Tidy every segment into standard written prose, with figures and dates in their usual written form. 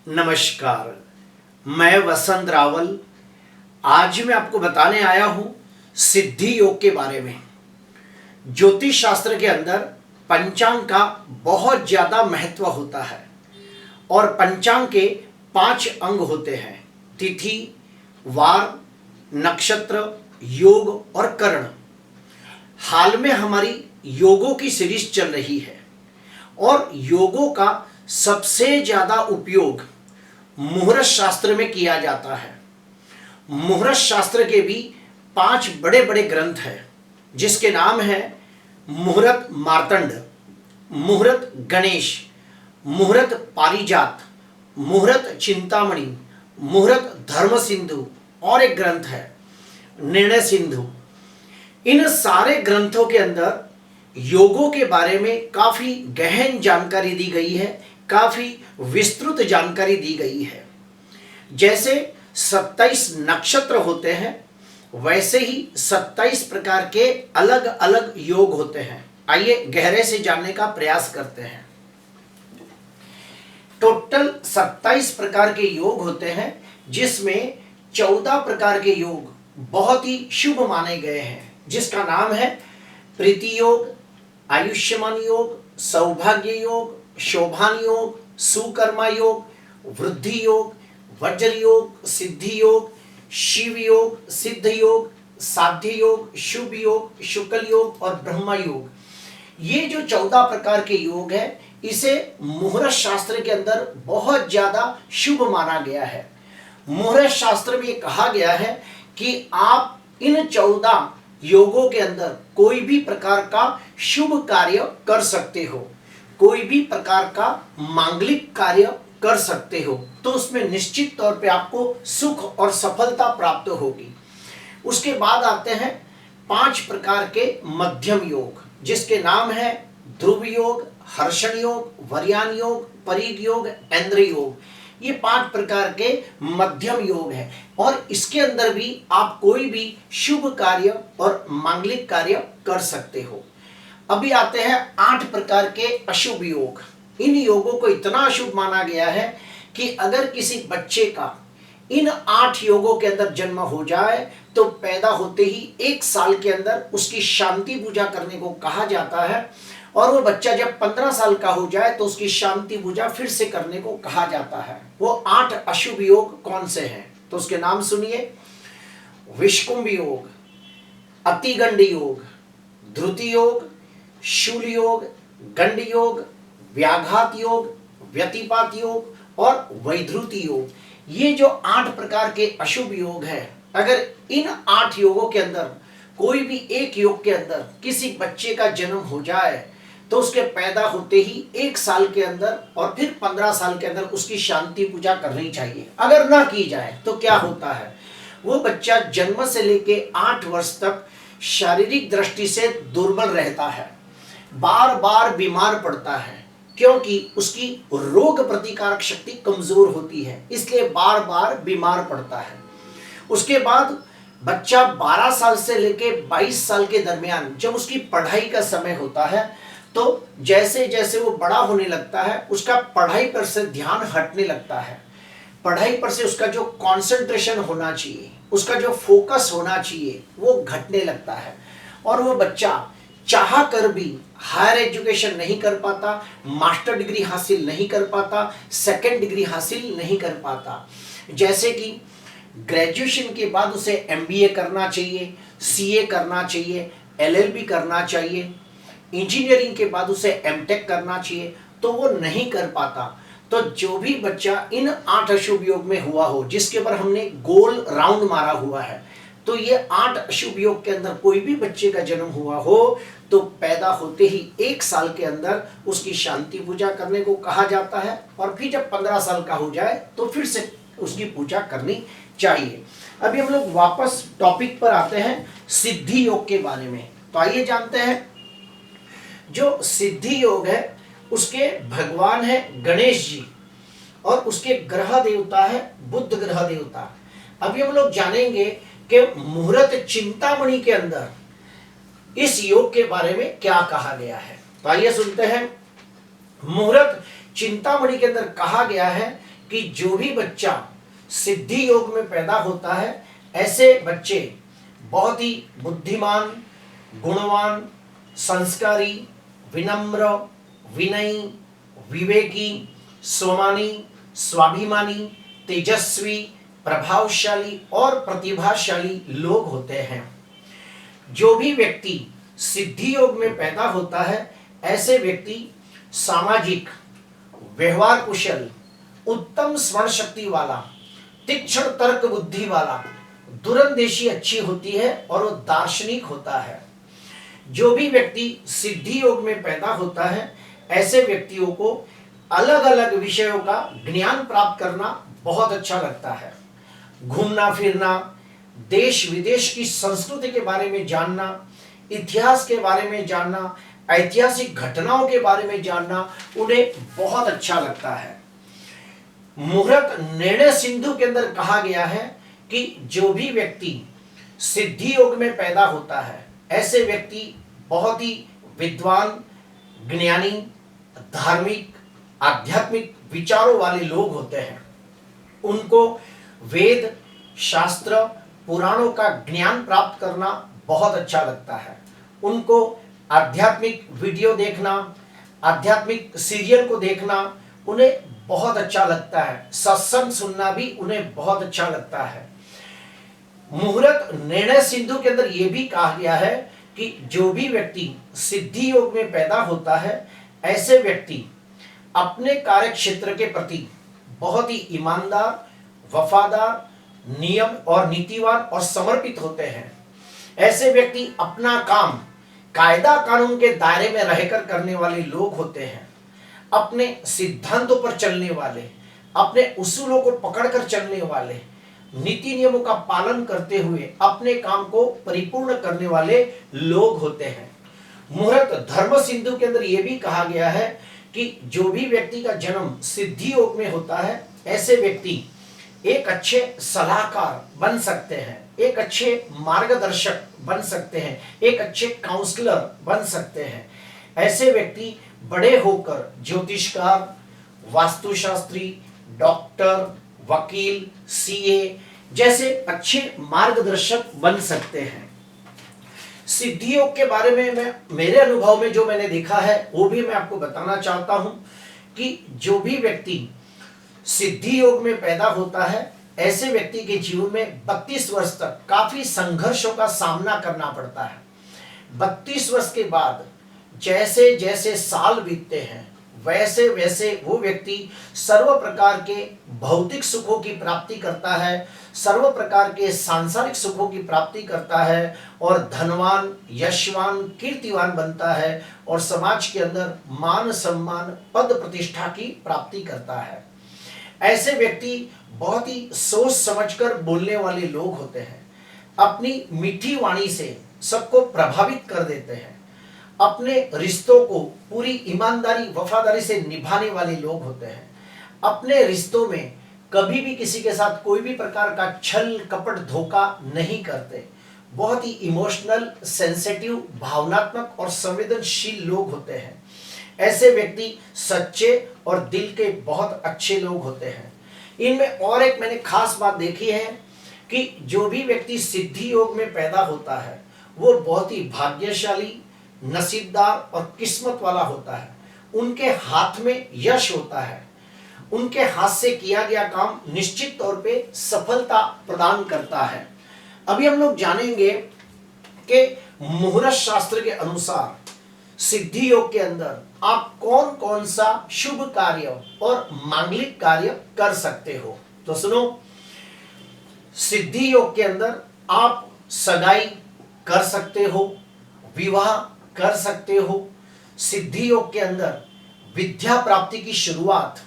नमस्कार, मैं वसंत रावल। आज मैं आपको बताने आया हूं सिद्धि योग के बारे में। ज्योतिष शास्त्र के अंदर पंचांग का बहुत ज़्यादा महत्व होता है और पंचांग के 5 अंग होते हैं: तिथि, वार, नक्षत्र, योग और करण। हाल में हमारी योगों की सीरीज चल रही है और योगों का सबसे ज़्यादा उपयोग मुहूर्त शास्त्र में किया जाता है। मुहूर्त शास्त्र के भी 5 बड़े बड़े ग्रंथ हैं, जिसके नाम है मुहूर्त मार्तंड, मुहूर्त गणेश, मुहूर्त पारिजात, मुहूर्त चिंतामणि, मुहूर्त धर्म सिंधु और एक ग्रंथ है निर्णय सिंधु। इन सारे ग्रंथों के अंदर योगों के बारे में काफ़ी गहन जानकारी दी गई है, काफ़ी विस्तृत जानकारी दी गई है। जैसे 27 नक्षत्र होते हैं, वैसे ही 27 प्रकार के अलग अलग योग होते हैं। आइए गहरे से जानने का प्रयास करते हैं। टोटल 27 प्रकार के योग होते हैं, जिसमें 14 प्रकार के योग बहुत ही शुभ माने गए हैं, जिसका नाम है प्रीति योग, आयुष्मान योग, सौभाग्य योग, शोभान योग, सुकर्मा योग, वृद्धि योग, वज्र योग, सिद्धि योग, शिव योग, सिद्ध योग, साध्य योग, शुभ योग, शुक्ल योग और ब्रह्मा योग। ये जो 14 प्रकार के योग है, इसे मुहूर्त शास्त्र के अंदर बहुत ज्यादा शुभ माना गया है। मुहूर्त शास्त्र में कहा गया है कि आप इन 14 योगों के अंदर कोई भी प्रकार का शुभ कार्य कर सकते हो, कोई भी प्रकार का मांगलिक कार्य कर सकते हो, तो उसमें निश्चित तौर पे आपको सुख और सफलता प्राप्त होगी। उसके बाद आते हैं 5 प्रकार के मध्यम योग, जिसके नाम है ध्रुव योग, हर्षण योग, वर्यान योग, परीग योग, ऐन्द्र योग। ये 5 प्रकार के मध्यम योग हैं और इसके अंदर भी आप कोई भी शुभ कार्य और मांगलिक कार्य कर सकते हो। अभी आते हैं 8 प्रकार के अशुभ योग। इन योगों को इतना अशुभ माना गया है कि अगर किसी बच्चे का इन 8 योगों के अंदर जन्म हो जाए तो पैदा होते ही 1 साल के अंदर उसकी शांति पूजा करने को कहा जाता है, और वो बच्चा जब 15 साल का हो जाए तो उसकी शांति पूजा फिर से करने को कहा जाता है। वो 8 अशुभ योग कौन से हैं? तो उसके नाम सुनिए: विषकुंभ योग, अतिगंड योग, ध्रुति योग, शूल योग, गंड योग, व्याघात योग, व्यतिपात योग और वैधृति योग। ये जो 8 प्रकार के अशुभ योग है, अगर इन 8 योगों के अंदर कोई भी एक योग के अंदर किसी बच्चे का जन्म हो जाए तो उसके पैदा होते ही 1 साल के अंदर और फिर 15 साल के अंदर उसकी शांति पूजा करनी चाहिए। अगर ना की जाए तो क्या होता है, वो बच्चा जन्म से लेके 8 वर्ष तक शारीरिक दृष्टि से दुर्बल रहता है, बार बार बीमार पड़ता है, क्योंकि उसकी रोग प्रतिकारक शक्ति कमजोर होती है, इसलिए बार बार बीमार पड़ता है। उसके बाद बच्चा 12 साल से लेके 22 साल के दरमियान जब उसकी पढ़ाई का समय होता है, तो जैसे जैसे वो बड़ा होने लगता है, उसका पढ़ाई पर से ध्यान हटने लगता है। पढ़ाई पर से उसका जो कंसंट्रेशन होना चाहिए, उसका जो फोकस होना चाहिए, वो घटने लगता है और वो बच्चा चाह कर भी हायर एजुकेशन नहीं कर पाता, मास्टर डिग्री हासिल नहीं कर पाता, सेकेंड डिग्री हासिल नहीं कर पाता। जैसे कि ग्रेजुएशन के बाद उसे एमबीए करना चाहिए, सीए करना चाहिए, एलएलबी करना चाहिए, इंजीनियरिंग के बाद उसे एमटेक करना चाहिए, तो वो नहीं कर पाता। तो जो भी बच्चा इन 8 अशुभ योग में हुआ हो, जिसके ऊपर हमने गोल राउंड मारा हुआ है, तो ये 8 अशुभ योग के अंदर कोई भी बच्चे का जन्म हुआ हो तो पैदा होते ही 1 साल के अंदर उसकी शांति पूजा करने को कहा जाता है, और फिर जब 15 साल का हो जाए तो फिर से उसकी पूजा करनी चाहिए। अभी हम लोग वापस टॉपिक पर आते हैं, सिद्धि योग के बारे में। तो आइए जानते हैं। जो सिद्धि योग है उसके भगवान है गणेश जी और उसके ग्रह देवता है बुध ग्रह देवता। अभी हम लोग जानेंगे कि मुहूर्त चिंतामणि के अंदर इस योग के बारे में क्या कहा गया है। तो आइए सुनते हैं। मुहूर्त चिंतामणि के अंदर कहा गया है कि जो भी बच्चा सिद्धि योग में पैदा होता है ऐसे बच्चे बहुत ही बुद्धिमान, गुणवान, संस्कारी, विनम्र, विनयी, विवेकी, स्वमानी, स्वाभिमानी, तेजस्वी, प्रभावशाली और प्रतिभाशाली लोग होते हैं। जो भी व्यक्ति सिद्धि योग में पैदा होता है ऐसे व्यक्ति सामाजिक, व्यवहार कुशल, उत्तम स्मरण शक्ति वाला, तीक्ष्ण तर्क बुद्धि वाला, दूरंदेशी अच्छी होती है और वो दार्शनिक होता है। जो भी व्यक्ति सिद्धि योग में पैदा होता है ऐसे व्यक्तियों को अलग अलग विषयों का ज्ञान प्राप्त करना बहुत अच्छा लगता है। घूमना फिरना, देश विदेश की संस्कृति के बारे में जानना, इतिहास के बारे में जानना, ऐतिहासिक घटनाओं के बारे में जानना उन्हें बहुत अच्छा लगता है। मुहूर्त निर्णय सिंधु के अंदर कहा गया है कि जो भी व्यक्ति सिद्धि योग में पैदा होता है ऐसे व्यक्ति बहुत ही विद्वान, ज्ञानी, धार्मिक, आध्यात्मिक विचारों वाले लोग होते हैं। उनको वेद, शास्त्र, पुराणों का ज्ञान प्राप्त करना बहुत अच्छा लगता है। उनको आध्यात्मिक वीडियो देखना, आध्यात्मिक सीरियल को देखना उन्हें बहुत अच्छा लगता है। सत्संग सुनना भी उन्हें बहुत अच्छा लगता है। मुहूर्त निर्णय सिंधु के अंदर यह भी कहा गया है कि जो भी व्यक्ति सिद्धि योग में पैदा होता है ऐसे व्यक्ति अपने कार्य क्षेत्र के प्रति बहुत ही ईमानदार, वफादार, नियम और नीतिवान और समर्पित होते हैं। ऐसे व्यक्ति अपना काम कायदा कानून के दायरे में रहकर करने वाले लोग होते हैं। अपने सिद्धांतों पर चलने वाले, अपने उसूलों को पकड़कर चलने वाले, नीति नियमों का पालन करते हुए अपने काम को परिपूर्ण करने वाले लोग होते हैं। मुहूर्त धर्म सिंधु के अंदर यह भी कहा गया है कि जो भी व्यक्ति का जन्म सिद्धि योग में होता है ऐसे व्यक्ति एक अच्छे सलाहकार बन सकते हैं, एक अच्छे मार्गदर्शक बन सकते हैं, एक अच्छे काउंसलर बन सकते हैं। ऐसे व्यक्ति बड़े होकर ज्योतिषकार, वास्तुशास्त्री, डॉक्टर, वकील, सीए जैसे अच्छे मार्गदर्शक बन सकते हैं। सिद्धि योग के बारे में मैं मेरे अनुभव में जो मैंने देखा है वो भी मैं आपको बताना चाहता हूं कि जो भी व्यक्ति सिद्धि योग में पैदा होता है ऐसे व्यक्ति के जीवन में 32 वर्ष तक काफी संघर्षों का सामना करना पड़ता है। 32 वर्ष के बाद जैसे जैसे साल बीतते हैं वैसे वैसे वो व्यक्ति सर्व प्रकार के भौतिक सुखों की प्राप्ति करता है, सर्व प्रकार के सांसारिक सुखों की प्राप्ति करता है और धनवान, यशवान, कीर्तिवान बनता है और समाज के अंदर मान सम्मान, पद प्रतिष्ठा की प्राप्ति करता है। ऐसे व्यक्ति बहुत ही सोच समझकर बोलने वाले लोग होते हैं। अपनी मीठी वाणी से सबको प्रभावित कर देते हैं। अपने रिश्तों को पूरी ईमानदारी, वफादारी से निभाने वाले लोग होते हैं। अपने रिश्तों में कभी भी किसी के साथ कोई भी प्रकार का छल, कपट, धोखा नहीं करते। बहुत ही इमोशनल, सेंसिटिव, भावनात्मक और संवेदनशील लोग होते हैं। ऐसे व्यक्ति सच्चे और दिल के बहुत अच्छे लोग होते हैं। इनमें और एक मैंने खास बात देखी है कि जो भी व्यक्ति सिद्धि योग में पैदा होता है वो बहुत ही भाग्यशाली, नसीबदार और किस्मत वाला होता है। उनके हाथ में यश होता है। उनके हाथ से किया गया काम निश्चित तौर पे सफलता प्रदान करता है। अभी हम लोग जानेंगे कि मुहूर्त शास्त्र के अनुसार सिद्धि योग के अंदर आप कौन कौन सा शुभ कार्य और मांगलिक कार्य कर सकते हो। तो सुनो, सिद्धि योग के अंदर आप सगाई कर सकते हो, विवाह कर सकते हो। सिद्धि योग के अंदर विद्या प्राप्ति की शुरुआत,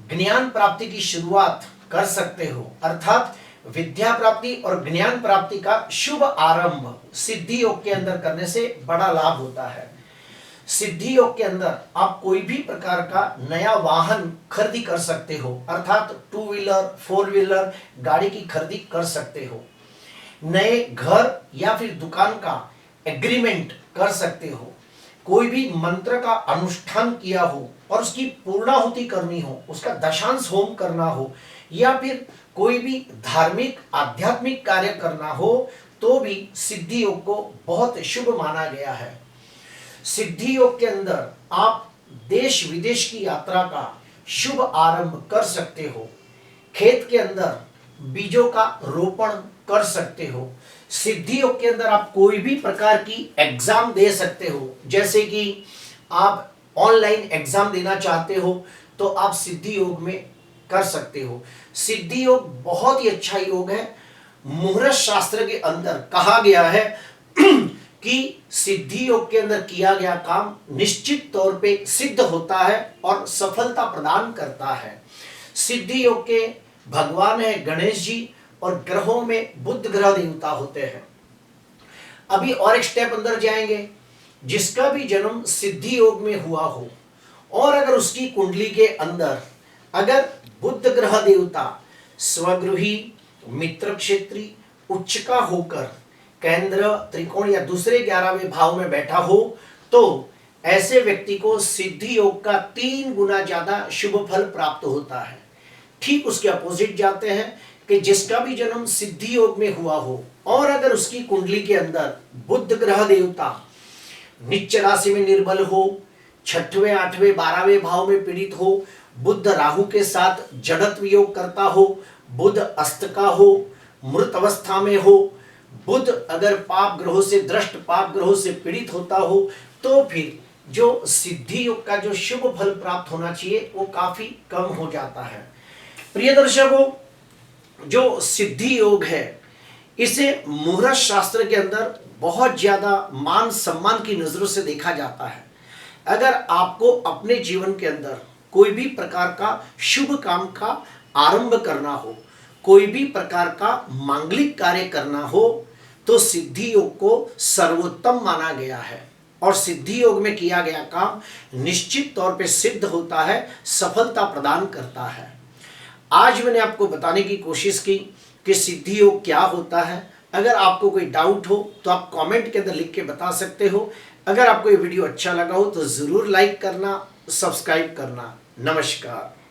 ज्ञान प्राप्ति की शुरुआत कर सकते हो। अर्थात विद्या प्राप्ति और ज्ञान प्राप्ति का शुभ आरंभ सिद्धि योग के अंदर करने से बड़ा लाभ होता है। सिद्धि योग के अंदर आप कोई भी प्रकार का नया वाहन खरीदी कर सकते हो। अर्थात 2 व्हीलर, 4 व्हीलर गाड़ी की खरीदी कर सकते हो। नए घर या फिर दुकान का एग्रीमेंट कर सकते हो। कोई भी मंत्र का अनुष्ठान किया हो और उसकी पूर्णाहुति करनी हो, उसका दशांश होम करना हो, या फिर कोई भी धार्मिक आध्यात्मिक कार्य करना हो, तो भी सिद्धि योग को बहुत शुभ माना गया है। सिद्धि योग के अंदर आप देश विदेश की यात्रा का शुभ आरंभ कर सकते हो। खेत के अंदर बीजों का रोपण कर सकते हो। सिद्धि योग के अंदर आप कोई भी प्रकार की एग्जाम दे सकते हो, जैसे कि आप ऑनलाइन एग्जाम देना चाहते हो तो आप सिद्धि योग में कर सकते हो। सिद्धि योग बहुत ही अच्छा योग है। मुहूर्त शास्त्र के अंदर कहा गया है कि सिद्धि योग के अंदर किया गया काम निश्चित तौर पे सिद्ध होता है और सफलता प्रदान करता है। सिद्धि योग के भगवान है गणेश जी और ग्रहों में बुध ग्रह देवता होते हैं। अभी और एक स्टेप अंदर जाएंगे। जिसका भी जन्म सिद्धि योग में हुआ हो और अगर उसकी कुंडली के अंदर अगर बुध ग्रह देवता स्वगृही, मित्र क्षेत्री, उच्च का होकर केंद्र, त्रिकोण या दूसरे 11वें भाव में बैठा हो, तो ऐसे व्यक्ति को सिद्धि योग का 3 गुना ज्यादा शुभ फल प्राप्त होता है। ठीक उसके अपोजिट जाते हैं कि जिसका भी जन्म सिद्धि योग में हुआ हो और अगर उसकी कुंडली के अंदर बुध ग्रह देवता नीच राशि में निर्बल हो, 6वें, 8वें, 12वें भाव में पीड़ित हो, बुध राहु के साथ जड़त्व योग करता हो, बुध अस्त का हो, मृत अवस्था में हो, बुध अगर पाप ग्रहों से दृष्ट पाप ग्रहों से पीड़ित होता हो, तो फिर जो सिद्धि योग का जो शुभ फल प्राप्त होना चाहिए वो काफी कम हो जाता है। प्रिय दर्शकों, जो सिद्धि योग है इसे मुहूर्त शास्त्र के अंदर बहुत ज्यादा मान सम्मान की नजरों से देखा जाता है। अगर आपको अपने जीवन के अंदर कोई भी प्रकार का शुभ काम का आरंभ करना हो, कोई भी प्रकार का मांगलिक कार्य करना हो, तो सिद्धि योग को सर्वोत्तम माना गया है और सिद्धि योग में किया गया काम निश्चित तौर पे सिद्ध होता है, सफलता प्रदान करता है। आज मैंने आपको बताने की कोशिश की कि सिद्धि योग क्या होता है। अगर आपको कोई डाउट हो तो आप कमेंट के अंदर लिख के बता सकते हो। अगर आपको ये वीडियो अच्छा लगा हो तो जरूर लाइक करना, सब्सक्राइब करना। नमस्कार।